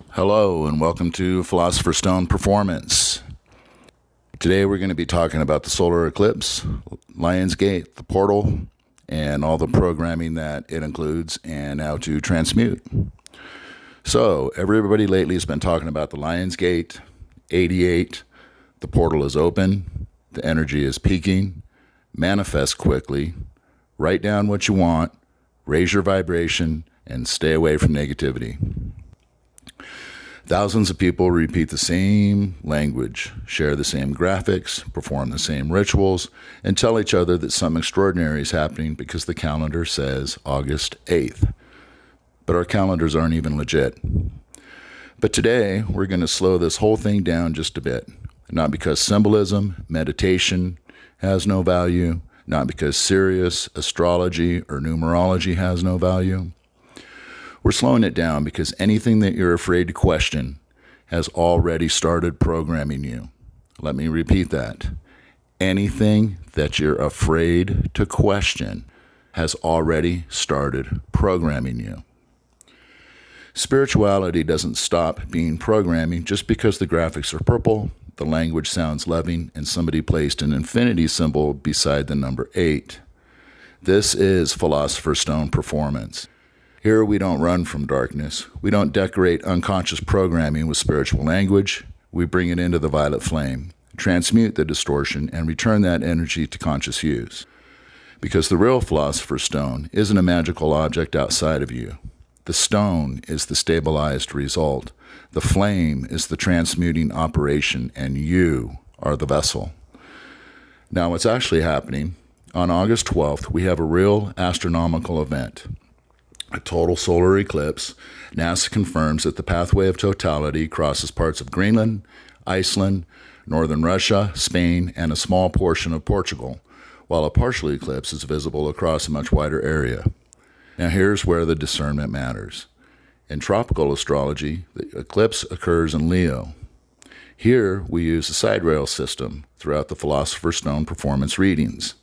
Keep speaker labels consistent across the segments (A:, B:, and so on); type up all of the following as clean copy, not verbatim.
A: Hello, and welcome to Philosopher's Stone Performance. Today we're going to be talking about the solar eclipse, Lion's Gate, the portal, and all the programming that it includes, and how to transmute. So, everybody lately has been talking about the Lion's Gate, 88, the portal is open, the energy is peaking, manifest quickly, write down what you want, raise your vibration, and stay away from negativity. Thousands of people repeat the same language, share the same graphics, perform the same rituals, and tell each other that something extraordinary is happening because the calendar says August 8th. But our calendars aren't even legit. But today, we're going to slow this whole thing down just a bit. Not because symbolism, meditation has no value, not because serious astrology or numerology has no value. We're slowing it down because anything that you're afraid to question has already started programming you. Let me repeat that. Anything that you're afraid to question has already started programming you. Spirituality doesn't stop being programming just because the graphics are purple, the language sounds loving, and somebody placed an infinity symbol beside the number 8. This is Philosopher's Stone Performance. Here we don't run from darkness. We don't decorate unconscious programming with spiritual language. We bring it into the violet flame, transmute the distortion, and return that energy to conscious use. Because the real Philosopher's Stone isn't a magical object outside of you. The stone is the stabilized result. The flame is the transmuting operation, and you are the vessel. Now, what's actually happening, on August 12th, we have a real astronomical event. A total solar eclipse. NASA confirms that the pathway of totality crosses parts of Greenland, Iceland, northern Russia, Spain, and a small portion of Portugal, while a partial eclipse is visible across a much wider area. Now here's where the discernment matters. In tropical astrology, the eclipse occurs in Leo. Here we use the Sidereal system throughout the Philosopher's Stone performance readings.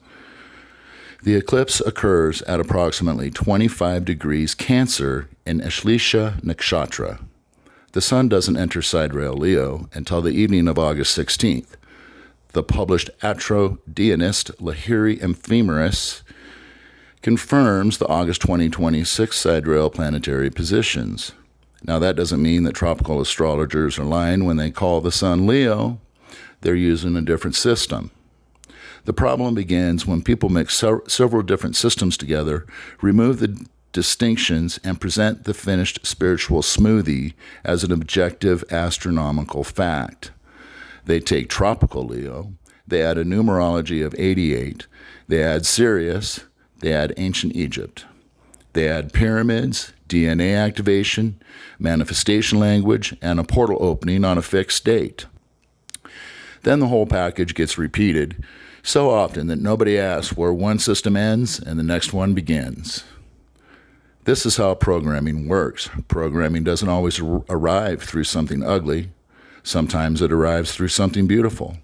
A: The eclipse occurs at approximately 25 degrees Cancer in Ashleisha Nakshatra. The sun doesn't enter Sidereal Leo until the evening of August 16th. The published Astro-Deonist Lahiri Ephemeris confirms the August 2026 Sidereal planetary positions. Now that doesn't mean that tropical astrologers are lying when they call the sun Leo. They're using a different system. The problem begins when people mix several different systems together, remove the distinctions, and present the finished spiritual smoothie as an objective astronomical fact. They take tropical Leo, they add a numerology of 88, they add Sirius, they add ancient Egypt. They add pyramids, DNA activation, manifestation language, and a portal opening on a fixed date. Then the whole package gets repeated so often that nobody asks where one system ends and the next one begins. This is how programming works. Programming doesn't always arrive through something ugly. Sometimes it arrives through something beautiful.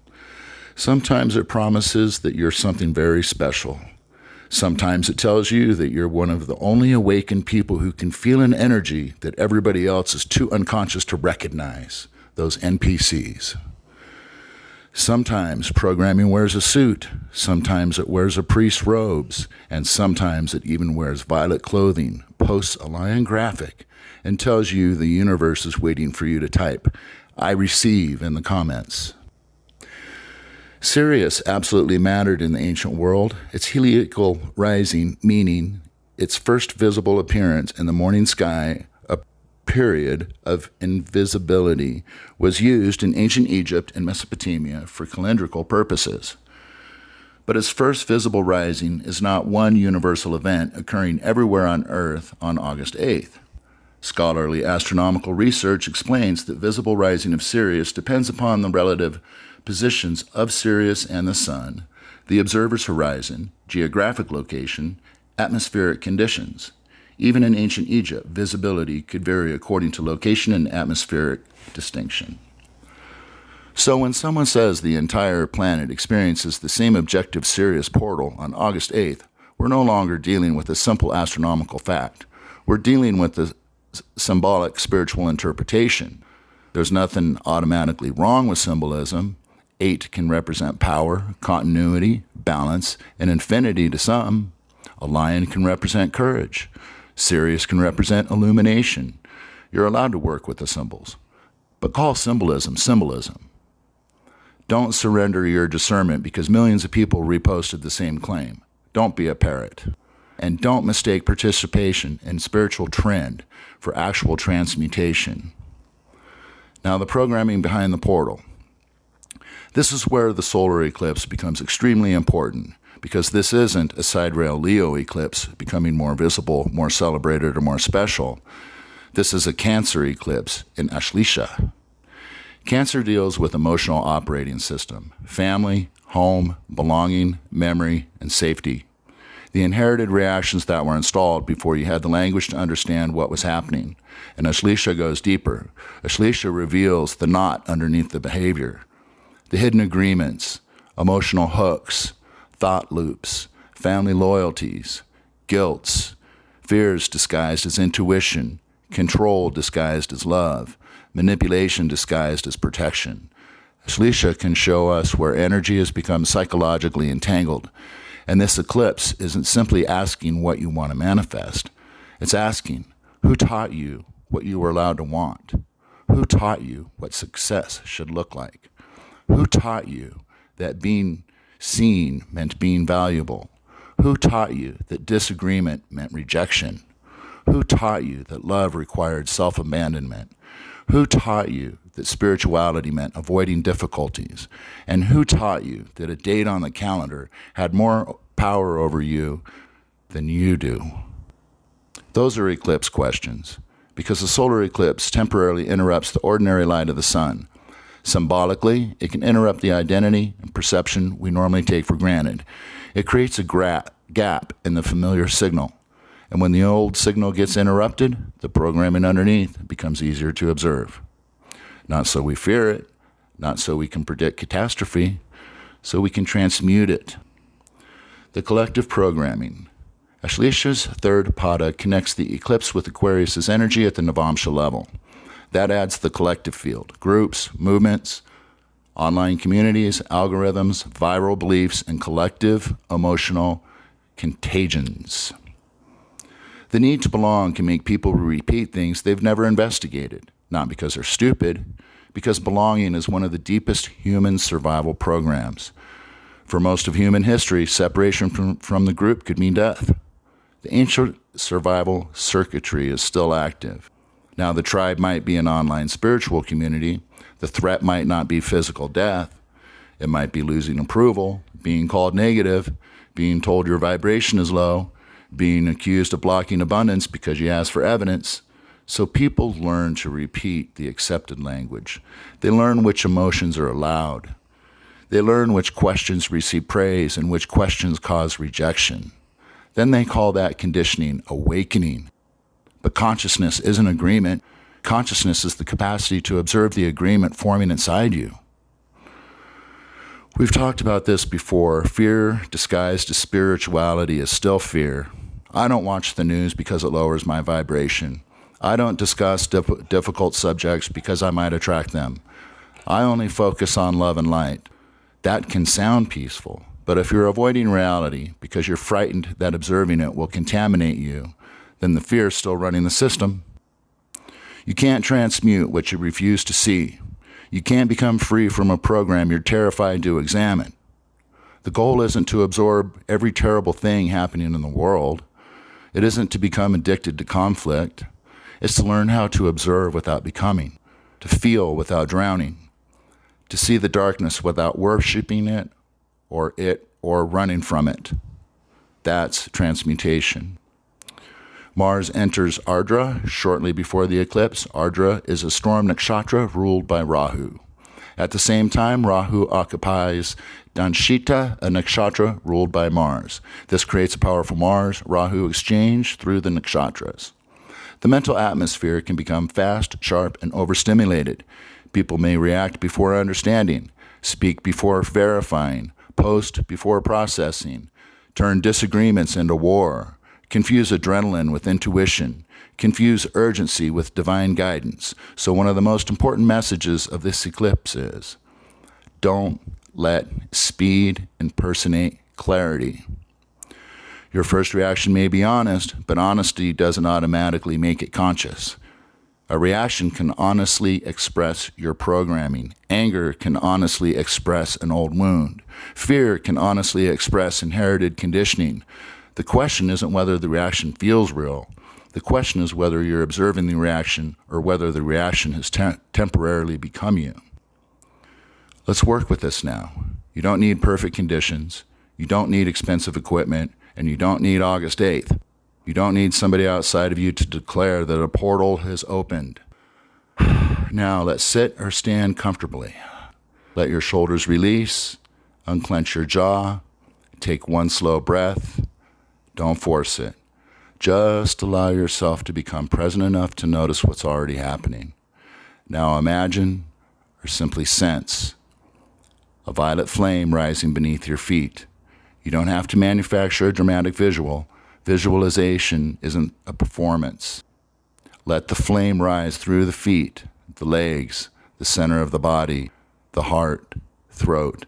A: Sometimes it promises that you're something very special. Sometimes it tells you that you're one of the only awakened people who can feel an energy that everybody else is too unconscious to recognize, those NPCs. Sometimes programming wears a suit, sometimes it wears a priest's robes, and sometimes it even wears violet clothing, posts a lion graphic, and tells you the universe is waiting for you to type, "I receive," in the comments. Sirius absolutely mattered in the ancient world. Its heliacal rising, meaning its first visible appearance in the morning sky, a period of invisibility, was used in ancient Egypt and Mesopotamia for calendrical purposes. But its first visible rising is not one universal event occurring everywhere on Earth on August 8th. Scholarly astronomical research explains that visible rising of Sirius depends upon the relative positions of Sirius and the Sun, the observer's horizon, geographic location, atmospheric conditions. Even in ancient Egypt, visibility could vary according to location and atmospheric distinction. So when someone says the entire planet experiences the same objective Sirius portal on August 8th, we're no longer dealing with a simple astronomical fact. We're dealing with the symbolic spiritual interpretation. There's nothing automatically wrong with symbolism. 8 can represent power, continuity, balance, and infinity to some. A lion can represent courage. Sirius can represent illumination. You're allowed to work with the symbols, but call symbolism symbolism. Don't surrender your discernment because millions of people reposted the same claim. Don't be a parrot. And don't mistake participation in spiritual trend for actual transmutation. Now, the programming behind the portal. This is where the solar eclipse becomes extremely important, because this isn't a Sidereal Leo eclipse becoming more visible, more celebrated, or more special. This is a Cancer eclipse in Ashleisha. Cancer deals with emotional operating system, family, home, belonging, memory, and safety. The inherited reactions that were installed before you had the language to understand what was happening. And Ashleisha goes deeper. Ashleisha reveals the knot underneath the behavior, the hidden agreements, emotional hooks, thought loops, family loyalties, guilts, fears disguised as intuition, control disguised as love, manipulation disguised as protection. Ashleisha can show us where energy has become psychologically entangled. And this eclipse isn't simply asking what you want to manifest. It's asking, who taught you what you were allowed to want? Who taught you what success should look like? Who taught you that being seen meant being valuable? Who taught you that disagreement meant rejection? Who taught you that love required self-abandonment? Who taught you that spirituality meant avoiding difficulties? And who taught you that a date on the calendar had more power over you than you do? Those are eclipse questions, because the solar eclipse temporarily interrupts the ordinary light of the sun. Symbolically, it can interrupt the identity and perception we normally take for granted. It creates a gap in the familiar signal. And when the old signal gets interrupted, the programming underneath becomes easier to observe. Not so we fear it, not so we can predict catastrophe, so we can transmute it. The collective programming. Ashleisha's third pada connects the eclipse with Aquarius's energy at the Navamsha level. That adds the collective field, groups, movements, online communities, algorithms, viral beliefs, and collective emotional contagions. The need to belong can make people repeat things they've never investigated, not because they're stupid, because belonging is one of the deepest human survival programs. For most of human history, separation from the group could mean death. The ancient survival circuitry is still active. Now, the tribe might be an online spiritual community. The threat might not be physical death. It might be losing approval, being called negative, being told your vibration is low, being accused of blocking abundance because you ask for evidence. So people learn to repeat the accepted language. They learn which emotions are allowed. They learn which questions receive praise and which questions cause rejection. Then they call that conditioning awakening. But consciousness isn't agreement. Consciousness is the capacity to observe the agreement forming inside you. We've talked about this before. Fear disguised as spirituality is still fear. I don't watch the news because it lowers my vibration. I don't discuss difficult subjects because I might attract them. I only focus on love and light. That can sound peaceful, but if you're avoiding reality because you're frightened that observing it will contaminate you, then the fear is still running the system. You can't transmute what you refuse to see. You can't become free from a program you're terrified to examine. The goal isn't to absorb every terrible thing happening in the world. It isn't to become addicted to conflict. It's to learn how to observe without becoming, to feel without drowning, to see the darkness without worshiping it or running from it. That's transmutation. Mars enters Ardra shortly before the eclipse. Ardra is a storm nakshatra ruled by Rahu. At the same time, Rahu occupies Danshita, a nakshatra ruled by Mars. This creates a powerful Mars-Rahu exchange through the nakshatras. The mental atmosphere can become fast, sharp, and overstimulated. People may react before understanding, speak before verifying, post before processing, turn disagreements into war, confuse adrenaline with intuition, confuse urgency with divine guidance. So one of the most important messages of this eclipse is, don't let speed impersonate clarity. Your first reaction may be honest, but honesty doesn't automatically make it conscious. A reaction can honestly express your programming. Anger can honestly express an old wound. Fear can honestly express inherited conditioning. The question isn't whether the reaction feels real. The question is whether you're observing the reaction or whether the reaction has temporarily become you. Let's work with this now. You don't need perfect conditions. You don't need expensive equipment. And you don't need August 8th. You don't need somebody outside of you to declare that a portal has opened. Now let's sit or stand comfortably. Let your shoulders release. Unclench your jaw. Take one slow breath. Don't force it. Just allow yourself to become present enough to notice what's already happening. Now imagine or simply sense a violet flame rising beneath your feet. You don't have to manufacture a dramatic visual. Visualization isn't a performance. Let the flame rise through the feet, the legs, the center of the body, the heart, throat,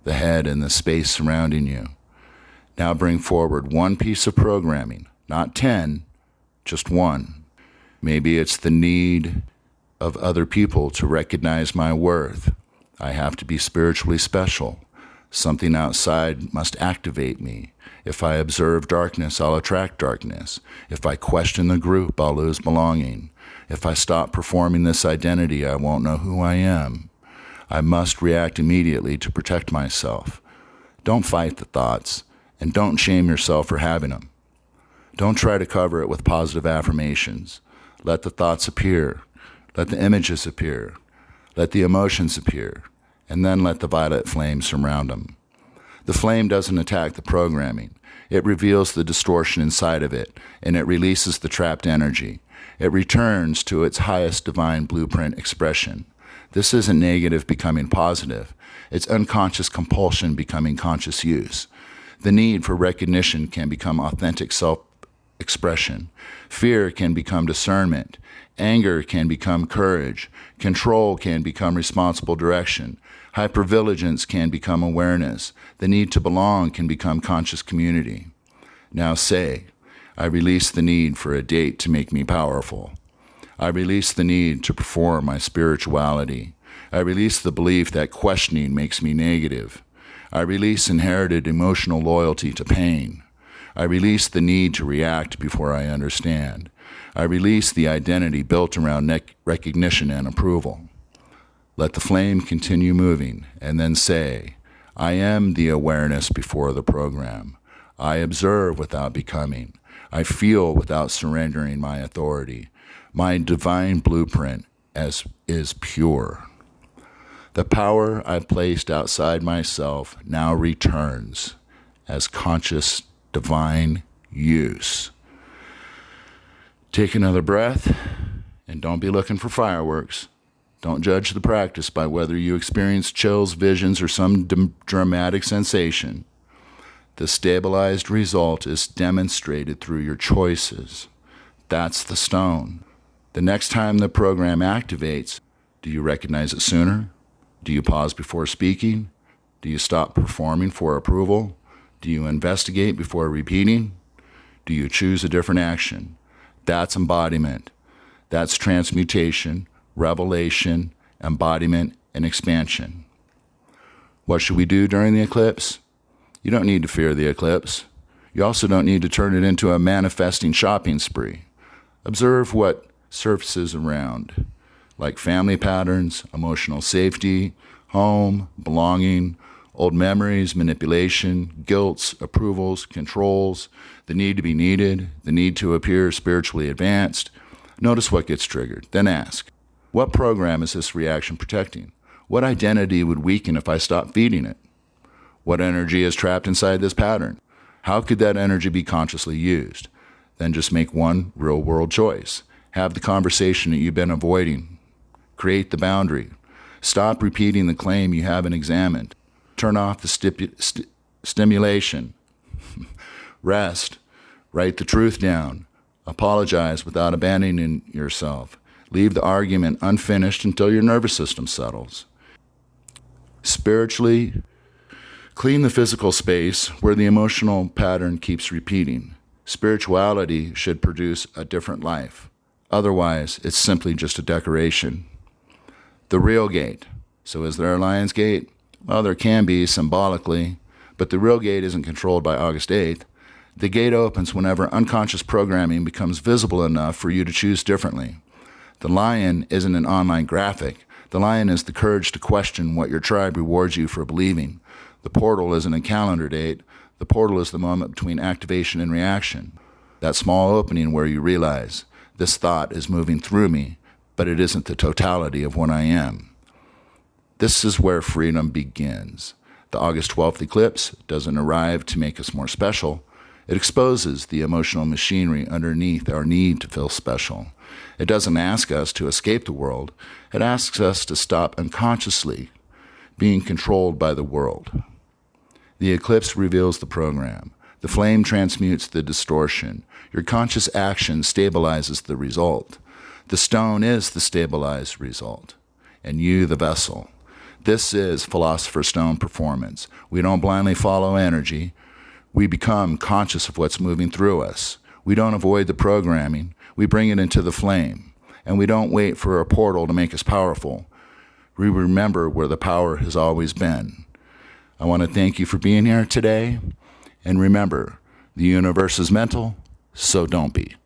A: the head, and the space surrounding you. Now bring forward one piece of programming, not 10, just one. Maybe it's the need of other people to recognize my worth. I have to be spiritually special. Something outside must activate me. If I observe darkness, I'll attract darkness. If I question the group, I'll lose belonging. If I stop performing this identity, I won't know who I am. I must react immediately to protect myself. Don't fight the thoughts, and don't shame yourself for having them. Don't try to cover it with positive affirmations. Let the thoughts appear. Let the images appear. Let the emotions appear. And then let the violet flame surround them. The flame doesn't attack the programming. It reveals the distortion inside of it, and it releases the trapped energy. It returns to its highest divine blueprint expression. This isn't negative becoming positive. It's unconscious compulsion becoming conscious use. The need for recognition can become authentic self-expression. Fear can become discernment. Anger can become courage. Control can become responsible direction. Hypervigilance can become awareness. The need to belong can become conscious community. Now say, I release the need for a date to make me powerful. I release the need to perform my spirituality. I release the belief that questioning makes me negative. I release inherited emotional loyalty to pain. I release the need to react before I understand. I release the identity built around recognition and approval. Let the flame continue moving, and then say, I am the awareness before the program. I observe without becoming. I feel without surrendering my authority. My divine blueprint is pure. The power I placed outside myself now returns as conscious divine use. Take another breath, and don't be looking for fireworks. Don't judge the practice by whether you experience chills, visions, or some dramatic sensation. The stabilized result is demonstrated through your choices. That's the stone. The next time the program activates, do you recognize it sooner? Do you pause before speaking? Do you stop performing for approval? Do you investigate before repeating? Do you choose a different action? That's embodiment. That's transmutation, revelation, embodiment, and expansion. What should we do during the eclipse? You don't need to fear the eclipse. You also don't need to turn it into a manifesting shopping spree. Observe what surfaces around, like family patterns, emotional safety, home, belonging, old memories, manipulation, guilts, approvals, controls, the need to be needed, the need to appear spiritually advanced. Notice what gets triggered. Then ask, what program is this reaction protecting? What identity would weaken if I stopped feeding it? What energy is trapped inside this pattern? How could that energy be consciously used? Then just make one real-world choice. Have the conversation that you've been avoiding. Create the boundary. Stop repeating the claim you haven't examined. Turn off the stimulation. Rest Write the truth down. Apologize without abandoning yourself. Leave the argument unfinished until your nervous system settles. Spiritually, clean the physical space where the emotional pattern keeps repeating. Spirituality should produce a different life. Otherwise, it's simply just a decoration. The real gate. So is there a lion's gate? Well, there can be symbolically, but the real gate isn't controlled by August 8th. The gate opens whenever unconscious programming becomes visible enough for you to choose differently. The lion isn't an online graphic. The lion is the courage to question what your tribe rewards you for believing. The portal isn't a calendar date. The portal is the moment between activation and reaction. That small opening where you realize, this thought is moving through me, but it isn't the totality of what I am. This is where freedom begins. The August 12th eclipse doesn't arrive to make us more special. It exposes the emotional machinery underneath our need to feel special. It doesn't ask us to escape the world. It asks us to stop unconsciously being controlled by the world. The eclipse reveals the program. The flame transmutes the distortion. Your conscious action stabilizes the result. The stone is the stabilized result, and you the vessel. This is Philosopher's Stone performance. We don't blindly follow energy. We become conscious of what's moving through us. We don't avoid the programming. We bring it into the flame. And we don't wait for a portal to make us powerful. We remember where the power has always been. I want to thank you for being here today. And remember, the universe is mental, so don't be.